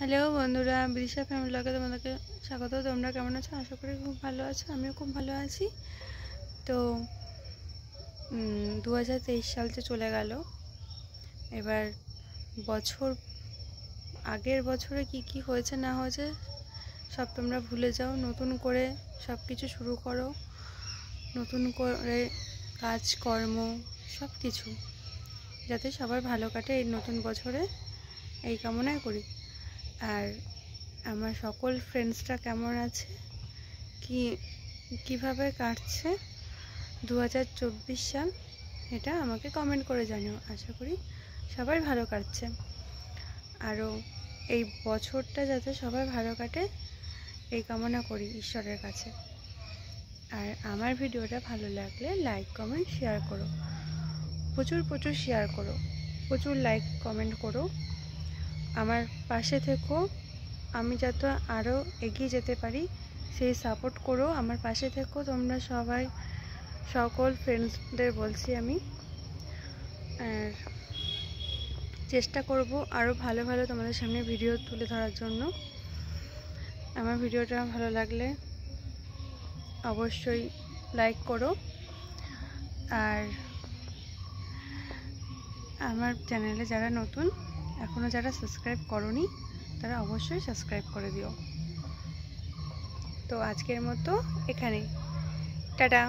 Hello বন্ধুরা, Bidisha family ব্লগে তোমাদেরকে স্বাগত। তোমরা কেমন আছো? আশা করি খুব ভালো আছো। আমিও খুব ভালো আছি। তো 2023 সাল যে চলে গেল, এবার বছর আগের বছরে কি কি হয়েছে না হয়েছে সব তোমরা ভুলে যাও। নতুন করে সব কিছু শুরু করো, নতুন করে কাজকর্ম সব কিছু যাতে সবার ভালো কাটে এই নতুন বছরে, এই কামনাই করি। আর আমার সকল ফ্রেন্ডসরা কেমন আছে, কিভাবে কাটছে 2024 সাল, এটা আমাকে কমেন্ট করে জানিও। আশা করি সবাই ভালো কাটছে। আরও এই বছরটা যাতে সবাই ভালো কাটে এই কামনা করি ঈশ্বরের কাছে। আর আমার ভিডিওটা ভালো লাগলে লাইক কমেন্ট শেয়ার করো, প্রচুর শেয়ার করো, প্রচুর লাইক কমেন্ট করো, আমার পাশে থেকো। আমি যাতে আরও এগিয়ে যেতে পারি সেই সাপোর্ট করো, আমার পাশে থেকো তোমরা সবাই, সকল ফ্রেন্ডসদের বলছি আমি। আর চেষ্টা করব আরও ভালো ভালো তোমাদের সামনে ভিডিও তুলে ধরার জন্য। আমার ভিডিওটা ভালো লাগলে অবশ্যই লাইক করো। আর আমার চ্যানেলে যারা নতুন, এখনও যারা সাবস্ক্রাইব করোনি, তারা অবশ্যই সাবস্ক্রাইব করে দিও। তো আজকের মতো এখানেই, টাটা।